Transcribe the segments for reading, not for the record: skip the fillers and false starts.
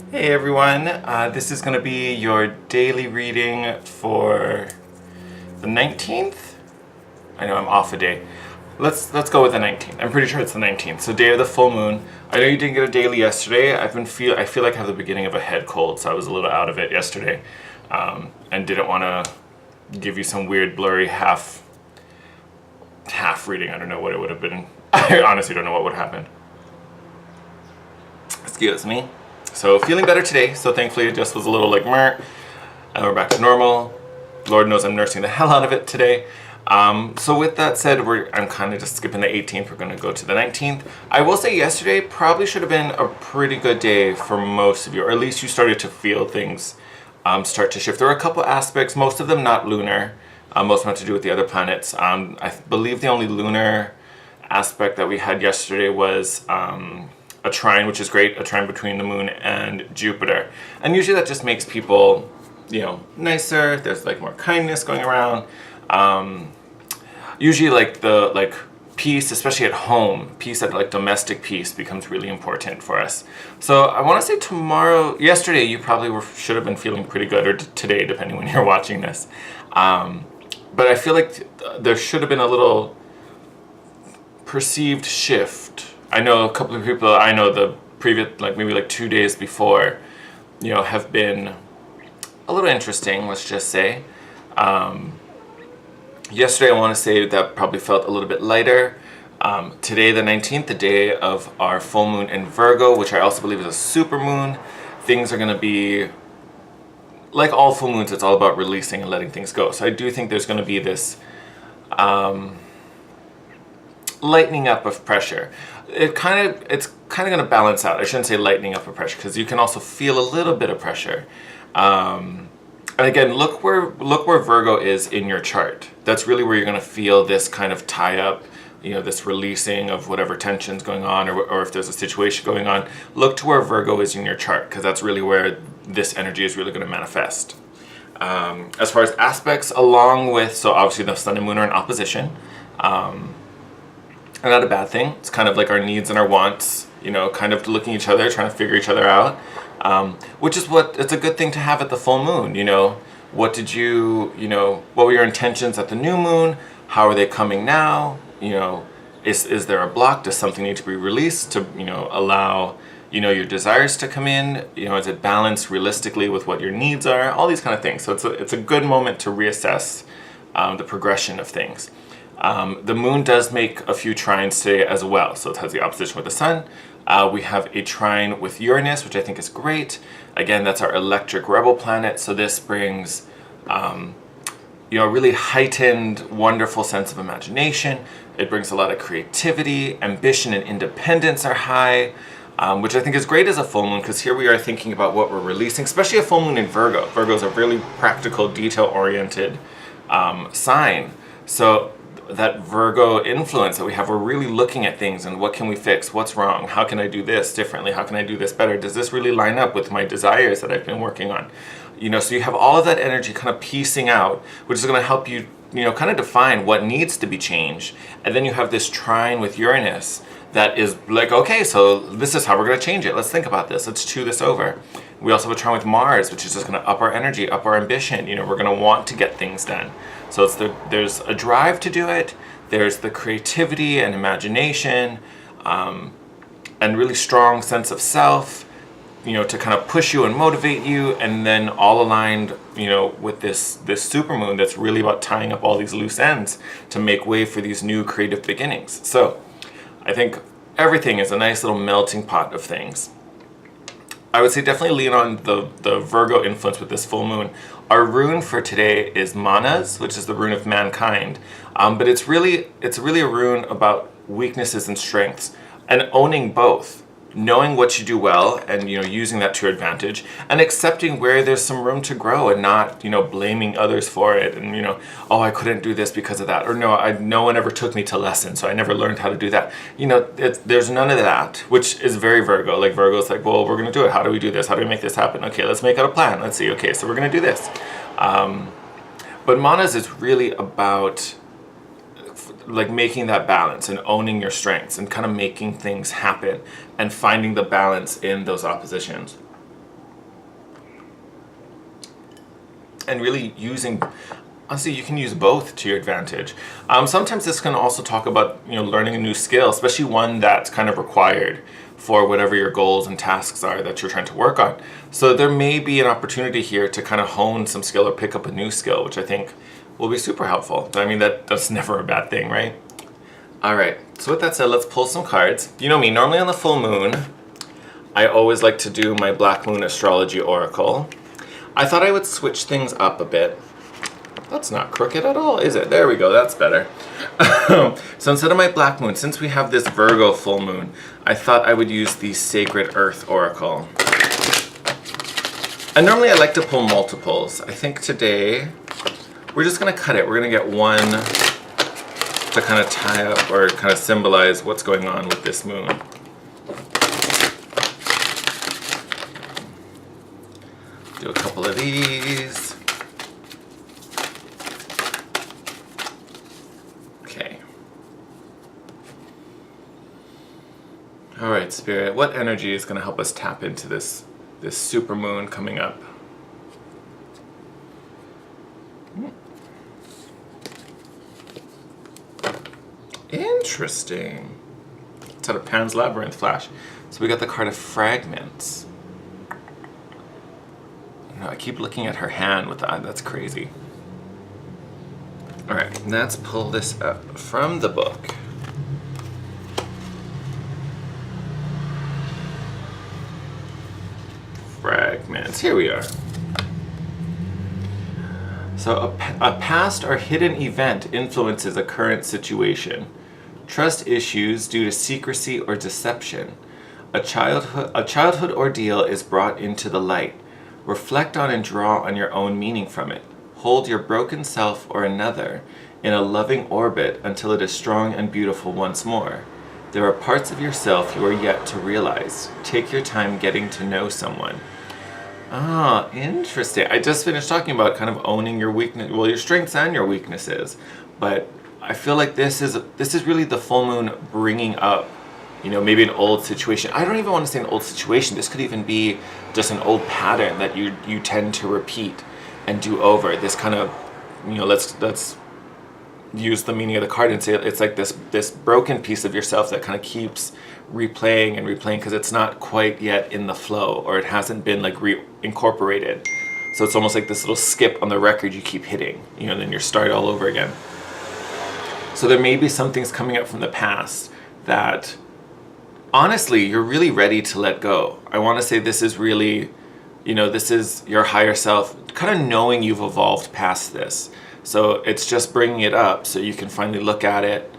Hey everyone, this is going to be your daily reading for the 19th. I know I'm off a day. Let's go with the 19th. I'm pretty sure it's the 19th. So day of the full moon. I know you didn't get a daily yesterday. I feel like I have the beginning of a head cold, so I was a little out of it yesterday, and didn't want to give you some weird blurry half reading. I don't know what it would have been. I honestly don't know what would have happened. Excuse me. So feeling better today, so thankfully it just was a little like meh, and we're back to normal. Lord knows I'm nursing the hell out of it today. So with that said, I'm kind of just skipping the 18th. We're going to go to the 19th. I will say yesterday probably should have been a pretty good day for most of you, or at least you started to feel things start to shift. There were a couple aspects, most of them not lunar, most of them had to do with the other planets. I believe the only lunar aspect that we had yesterday was a trine, which is great, a trine between the moon and Jupiter. And usually that just makes people, nicer. There's like more kindness going around. Usually like peace, especially at home, peace at like domestic peace becomes really important for us. So I want to say yesterday you probably should have been feeling pretty good, or today, depending when you're watching this. But I feel like there should have been a little perceived shift. I know a couple of people I know the previous, like maybe like 2 days before, have been a little interesting, let's just say. Yesterday I want to say that probably felt a little bit lighter. Today, the 19th, the day of our full moon in Virgo, which I also believe is a super moon, things are going to be, like all full moons, it's all about releasing and letting things go. So I do think there's going to be this lightening up of pressure. It's kind of going to balance out. I shouldn't say lightening up of pressure, because you can also feel a little bit of pressure. And again, look where Virgo is in your chart. That's really where you're going to feel this kind of tie up, this releasing of whatever tension's going on, or if there's a situation going on. Look to where Virgo is in your chart, because that's really where this energy is really going to manifest. As far as aspects, so obviously the sun and moon are in opposition. And not a bad thing. It's kind of like our needs and our wants, kind of looking at each other, trying to figure each other out, which is it's a good thing to have at the full moon. What were your intentions at the new moon? How are they coming now? Is there a block? Does something need to be released to, allow, your desires to come in? Is it balanced realistically with what your needs are? All these kind of things. So it's a good moment to reassess the progression of things. The moon does make a few trines today as well, so it has the opposition with the sun. We have a trine with Uranus, which I think is great. Again, that's our electric rebel planet, so this brings a really heightened, wonderful sense of imagination. It brings a lot of creativity, ambition and independence are high, which I think is great as a full moon, because here we are thinking about what we're releasing, especially a full moon in Virgo. Virgo is a really practical, detail-oriented sign. So that Virgo influence that we have, we're really looking at things and what can we fix, what's wrong, how can I do this differently, how can I do this better, does this really line up with my desires that I've been working on? So you have all of that energy kind of piecing out, which is going to help you, kind of define what needs to be changed. And then you have this trine with Uranus that is like, okay, so this is how we're going to change it. Let's think about this. Let's chew this over. We also have a trine with Mars, which is just going to up our energy, up our ambition. We're going to want to get things done. So there's a drive to do it. There's the creativity and imagination, and really strong sense of self, to kind of push you and motivate you. And then all aligned, with this supermoon that's really about tying up all these loose ends to make way for these new creative beginnings. So I think everything is a nice little melting pot of things. I would say definitely lean on the Virgo influence with this full moon. Our rune for today is Manas, which is the rune of mankind. But it's really a rune about weaknesses and strengths, and owning both. Knowing what you do well and using that to your advantage, and accepting where there's some room to grow, and not blaming others for it, and oh, I couldn't do this because of that, or no one ever took me to lessons, so I never learned how to do that. There's none of that, which is very Virgo. Like Virgo's like, well, we're gonna do it. How do we do this? How do we make this happen? Okay, let's make out a plan. Let's see. Okay, so we're gonna do this. But Manas is really about like making that balance and owning your strengths and kind of making things happen and finding the balance in those oppositions. and really using, honestly, you can use both to your advantage. Sometimes this can also talk about, learning a new skill, especially one that's kind of required for whatever your goals and tasks are that you're trying to work on. So there may be an opportunity here to kind of hone some skill or pick up a new skill, which I think will be super helpful. I mean, that's never a bad thing, right? All right, so with that said, let's pull some cards. You know me, normally on the full moon, I always like to do my Black Moon Astrology Oracle. I thought I would switch things up a bit. That's not crooked at all, is it? There we go, that's better. So instead of my Black Moon, since we have this Virgo full moon, I thought I would use the Sacred Earth Oracle. And normally I like to pull multiples. I think today, we're just gonna cut it. We're gonna get one to kind of tie up or kind of symbolize what's going on with this moon. Do a couple of these. Okay. All right, Spirit, what energy is going to help us tap into this super moon coming up? Interesting. It's out of Pan's Labyrinth Flash. So we got the card of Fragments. I keep looking at her hand with that. That's crazy. All right, let's pull this up from the book. Fragments. Here we are. So a past or hidden event influences a current situation. Trust issues due to secrecy or deception. A childhood ordeal is brought into the light. Reflect on and draw on your own meaning from it. Hold your broken self or another in a loving orbit until it is strong and beautiful once more. There are parts of yourself you are yet to realize. Take your time getting to know someone. Ah, interesting. I just finished talking about kind of owning your weakness, well, your strengths and your weaknesses. But I feel like this is really the full moon bringing up, maybe an old situation. I don't even want to say an old situation. This could even be just an old pattern that you tend to repeat and do over. This kind of, let's use the meaning of the card and say it's like this broken piece of yourself that kind of keeps replaying and replaying because it's not quite yet in the flow, or it hasn't been like reincorporated. So it's almost like this little skip on the record you keep hitting, and then you're starting all over again. So there may be some things coming up from the past that honestly you're really ready to let go. I want to say this is really, this is your higher self kind of knowing you've evolved past this. So it's just bringing it up so you can finally look at it,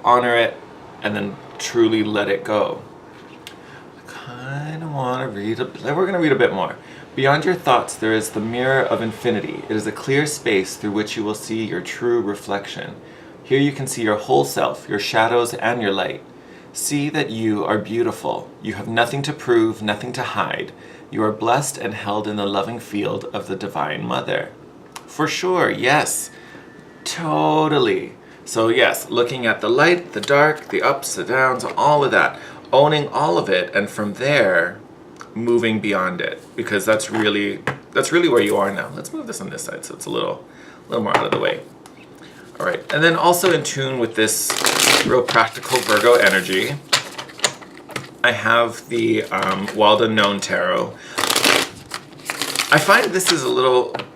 honor it, and then truly let it go. I kind of want to read we're going to read a bit more. Beyond your thoughts, there is the mirror of infinity. It is a clear space through which you will see your true reflection. Here you can see your whole self, your shadows and your light. See that you are beautiful. You have nothing to prove, nothing to hide. You are blessed and held in the loving field of the Divine Mother. For sure, yes. Totally. So yes, looking at the light, the dark, the ups, the downs, all of that, owning all of it, and from there, moving beyond it, because that's really where you are now. Let's move this on this side so it's a little more out of the way. All right, and then also in tune with this real practical Virgo energy, I have the Wild Unknown Tarot. I find this is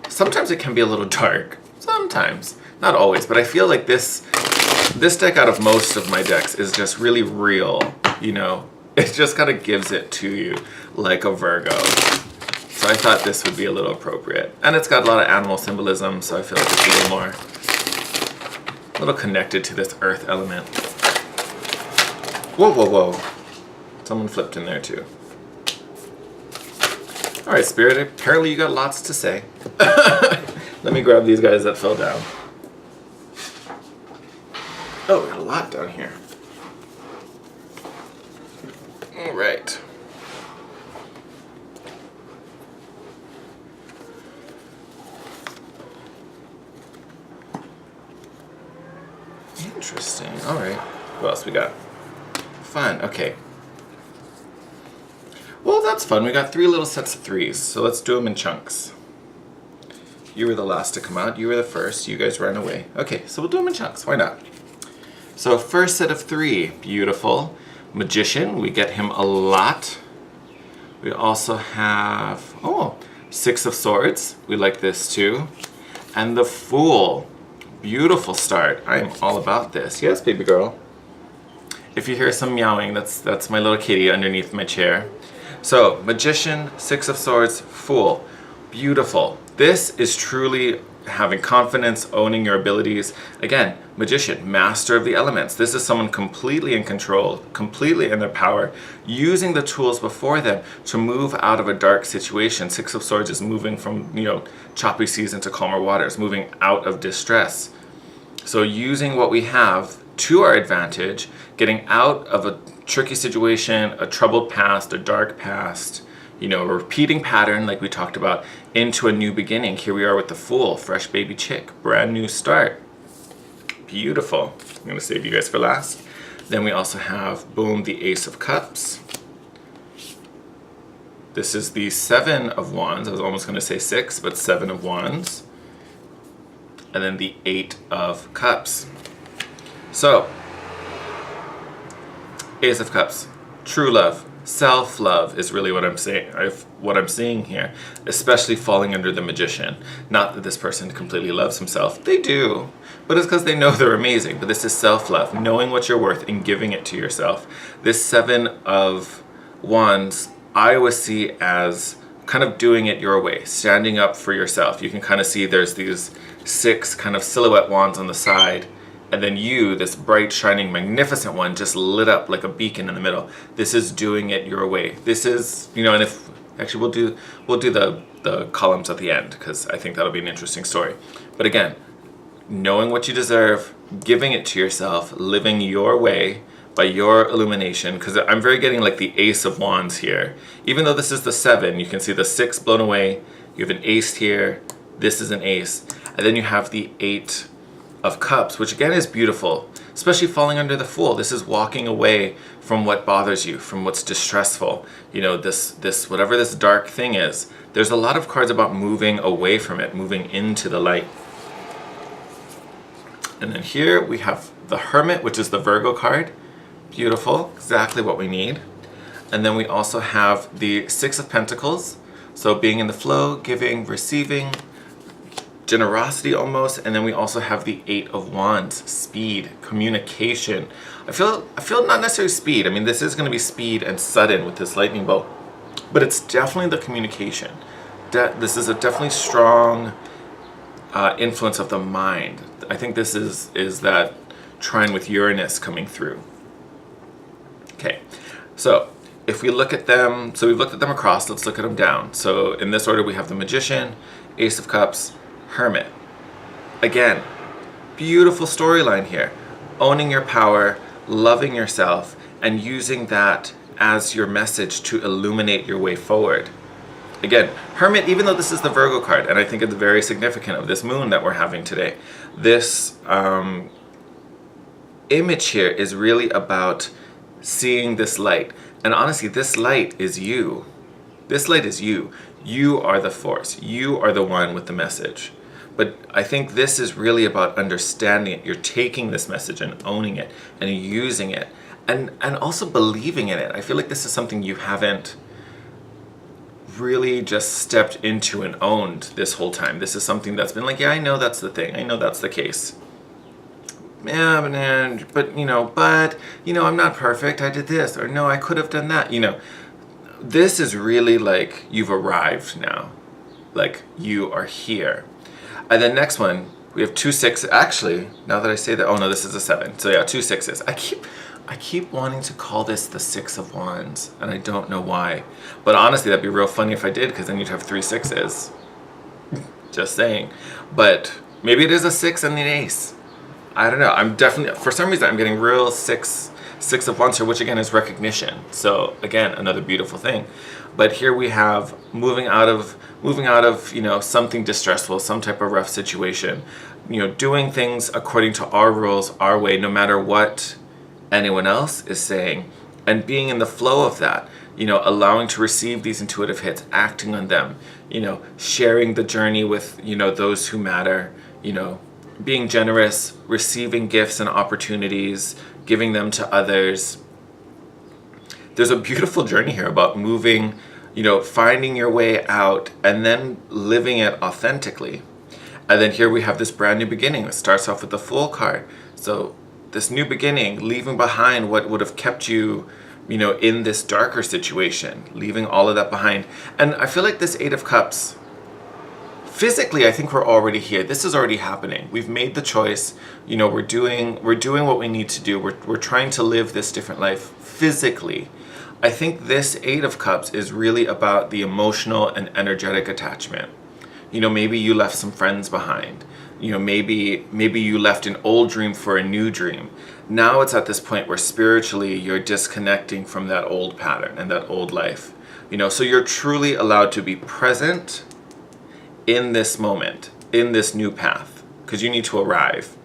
sometimes it can be a little dark, sometimes. Not always, but I feel like this deck out of most of my decks is just really real, It just kind of gives it to you like a Virgo. So I thought this would be a little appropriate. And it's got a lot of animal symbolism, so I feel like it's a little connected to this earth element. Whoa, whoa, whoa. Someone flipped in there too. All right, Spirit, apparently you got lots to say. Let me grab these guys that fell down. Oh, we got a lot down here. All right. Interesting. All right. What else we got? Fun. Okay. Well, that's fun. We got 3 little sets of 3s, so let's do them in chunks. You were the last to come out. You were the first. You guys ran away. Okay, so we'll do them in chunks. Why not? So first set of 3. Beautiful. Magician. We get him a lot. We also have, 6 of Swords. We like this too. And the Fool. Beautiful start. I am all about this. Yes, baby girl. If you hear some meowing, that's my little kitty underneath my chair. So, Magician, 6 of Swords, Fool. Beautiful. This is truly having confidence, owning your abilities. Again, Magician, master of the elements. This is someone completely in control, completely in their power, using the tools before them to move out of a dark situation. 6 of Swords is moving from, choppy seas into calmer waters, moving out of distress. So using what we have to our advantage, getting out of a tricky situation, a troubled past, a dark past, a repeating pattern like we talked about, into a new beginning. Here we are with the Fool, fresh baby chick, brand new start. Beautiful. I'm going to save you guys for last. Then we also have, boom, the Ace of Cups. This is the 7 of Wands. I was almost going to say 6, but 7 of Wands. And then the 8 of Cups. So, Ace of Cups, true love, self-love is really what I'm saying. What I'm seeing here, especially falling under the Magician. Not that this person completely loves himself. They do, but it's because they know they're amazing. But this is self-love, knowing what you're worth and giving it to yourself. This 7 of Wands, I always see as kind of doing it your way, standing up for yourself. You can kind of see there's these 6 kind of silhouette wands on the side. And then you, this bright, shining, magnificent one, just lit up like a beacon in the middle. This is doing it your way. This is, and if, actually we'll do the columns at the end, because I think that'll be an interesting story. But again, knowing what you deserve, giving it to yourself, living your way by your illumination, because I'm very getting like the Ace of Wands here. Even though this is the 7, you can see the 6 blown away. You have an ace here. This is an ace. And then you have the 8 of Cups, which again is beautiful, especially falling under the Fool. This is walking away from what bothers you, from what's distressful. This whatever this dark thing is. There's a lot of cards about moving away from it, moving into the light. And then here we have the Hermit, which is the Virgo card. Beautiful, exactly what we need. And then we also have the 6 of Pentacles. So being in the flow, giving, receiving, generosity almost. And then we also have the 8 of Wands, speed, communication. I feel not necessarily speed. I mean, this is going to be speed and sudden with this lightning bolt, but it's definitely the communication. This is a definitely strong influence of the mind. I think this is that trine with Uranus coming through. Okay, so if we look at them, so we've looked at them across, let's look at them down. So in this order we have the Magician, Ace of Cups, Hermit. Again, beautiful storyline here. Owning your power, loving yourself, and using that as your message to illuminate your way forward. Again, Hermit, even though this is the Virgo card, and I think it's very significant of this moon that we're having today, this image here is really about seeing this light. And honestly, this light is you. This light is you. You are the force. You are the one with the message. But I think this is really about understanding it. You're taking this message and owning it and using it and also believing in it. I feel like this is something you haven't really just stepped into and owned this whole time. This is something that's been like, yeah, I know that's the thing. I know that's the case. Yeah, but I'm not perfect. I did this, or no, I could have done that. This is really like you've arrived now. Like you are here. And then next one, we have 2 6. Actually, now that I say that, oh no, this is a 7. So yeah, 2 6s. I keep wanting to call this the 6 of Wands, and I don't know why. But honestly, that'd be real funny if I did, because then you'd have 3 6s. Just saying. But maybe it is a 6 and an ace. I don't know. I'm definitely, for some reason, I'm getting real 6 of Wands here, which again is recognition. So again, another beautiful thing. But here we have moving out of something distressful, some type of rough situation, doing things according to our rules, our way, no matter what anyone else is saying, and being in the flow of that, you know, allowing to receive these intuitive hits, acting on them, you know, sharing the journey with, you know, those who matter, you know, being generous, receiving gifts and opportunities, giving them to others. There's a beautiful journey here about moving, you know, finding your way out and then living it authentically. And then here we have this brand new beginning. It starts off with the Fool card. So this new beginning, leaving behind what would have kept you, you know, in this darker situation, leaving all of that behind. And I feel like this Eight of Cups, physically, I think we're already here. This is already happening. We've made the choice. You know, we're doing what we need to do. We're trying to live this different life physically. I think this Eight of Cups is really about the emotional and energetic attachment. You know, maybe you left some friends behind. You know, maybe you left an old dream for a new dream. Now it's at this point where spiritually you're disconnecting from that old pattern and that old life. You know, so you're truly allowed to be present in this moment, in this new path, because you need to arrive.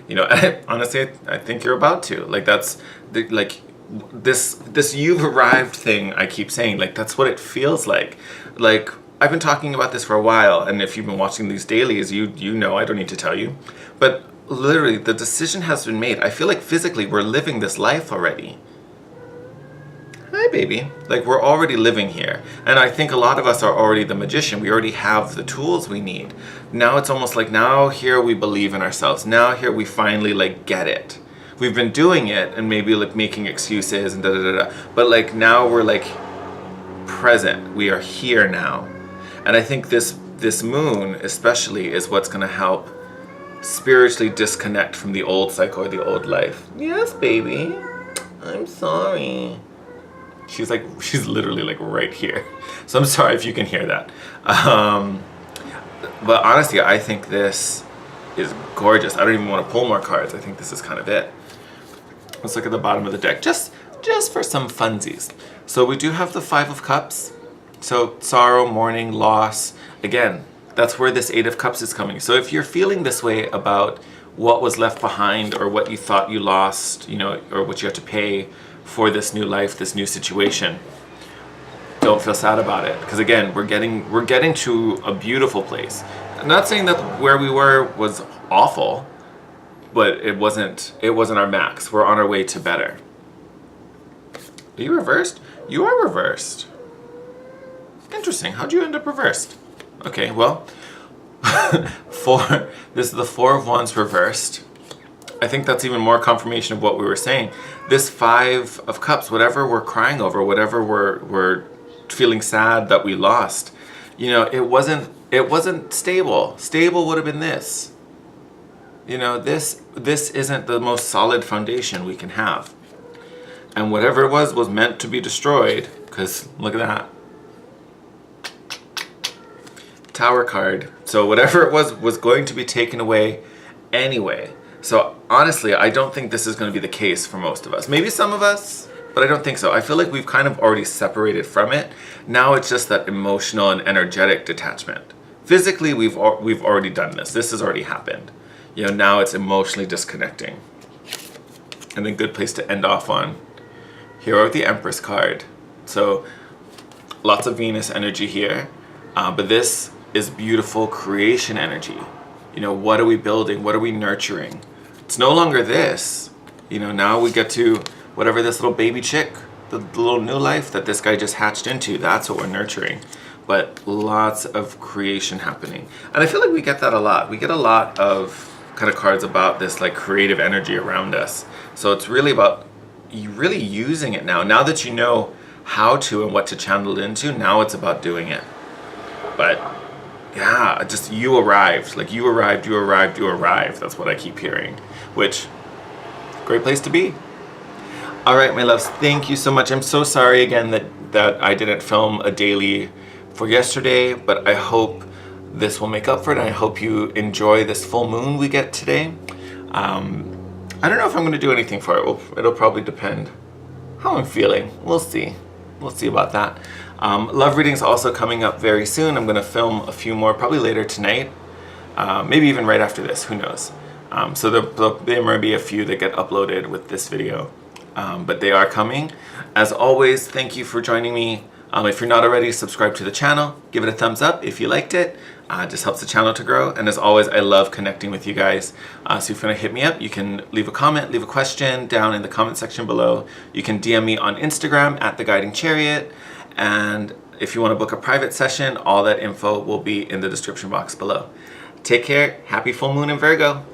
You know, honestly, I think you're about to. Like, that's like this you've arrived thing I keep saying, like, that's what it feels like. Like, I've been talking about this for a while, and if you've been watching these dailies, you know, I don't need to tell you. But literally, the decision has been made. I feel like physically we're living this life already. Hi, baby. Like, we're already living here. And I think a lot of us are already the magician. We already have the tools we need. Now it's almost like, now here we believe in ourselves. Now here we finally, like, get it. We've been doing it and maybe, like, making excuses and da-da-da-da. But, like, now we're, like, present. We are here now. And I think this moon especially is what's going to help spiritually disconnect from the old cycle or the old life. Yes, baby. I'm sorry. She's literally like right here. So I'm sorry if you can hear that. But honestly, I think this is gorgeous. I don't even want to pull more cards. I think this is kind of it. Let's look at the bottom of the deck, just for some funsies. So we do have the Five of Cups. So sorrow, mourning, loss. Again, that's where this Eight of Cups is coming. So if you're feeling this way about what was left behind or what you thought you lost, you know, or what you have to pay for this new life, this new situation, don't feel sad about it. Because again, we're getting to a beautiful place. I'm not saying that where we were was awful, but it wasn't our max. We're on our way to better. Are you reversed? You are reversed. Interesting. How'd you end up reversed? Okay, well, this is the Four of Wands reversed. I think that's even more confirmation of what we were saying. This Five of Cups, whatever we're crying over, whatever we're feeling sad that we lost, you know, it wasn't stable. Stable would have been this. You know, this isn't the most solid foundation we can have. And whatever it was meant to be destroyed, because look at that. Tower card. So whatever it was going to be taken away anyway. So honestly, I don't think this is going to be the case for most of us. Maybe some of us, but I don't think so. I feel like we've kind of already separated from it. Now it's just that emotional and energetic detachment. Physically, we've already done this. This has already happened. You know, now it's emotionally disconnecting. And then good place to end off on. Here are the Empress card. So lots of Venus energy here. But this is beautiful creation energy. You know, what are we building? What are we nurturing? It's no longer this. You know, now we get to whatever this little baby chick, the little new life that this guy just hatched into, that's what we're nurturing. But lots of creation happening. And I feel like we get that a lot. We get a lot of kind of cards about this like creative energy around us. So it's really about you really using it now. Now that you know how to and what to channel it into, now it's about doing it. But yeah, just you arrived. Like you arrived. That's what I keep hearing, which great place to be. All right, my loves, thank you so much. I'm so sorry again that I didn't film a daily for yesterday, but I hope this will make up for it. And I hope you enjoy this full moon we get today. I don't know if I'm going to do anything for it. It'll probably depend how I'm feeling. We'll see. We'll see about that. Love readings also coming up very soon. I'm going to film a few more probably later tonight. Maybe even right after this. Who knows? So there may be a few that get uploaded with this video. but they are coming. As always, thank you for joining me. If you're not already, subscribe to the channel. Give it a thumbs up if you liked it. It just helps the channel to grow. And as always, I love connecting with you guys. So if you want to hit me up, you can leave a comment, leave a question down in the comment section below. You can DM me on Instagram at The Guiding Chariot. And if you want to book a private session, all that info will be in the description box below. Take care. Happy full moon in Virgo.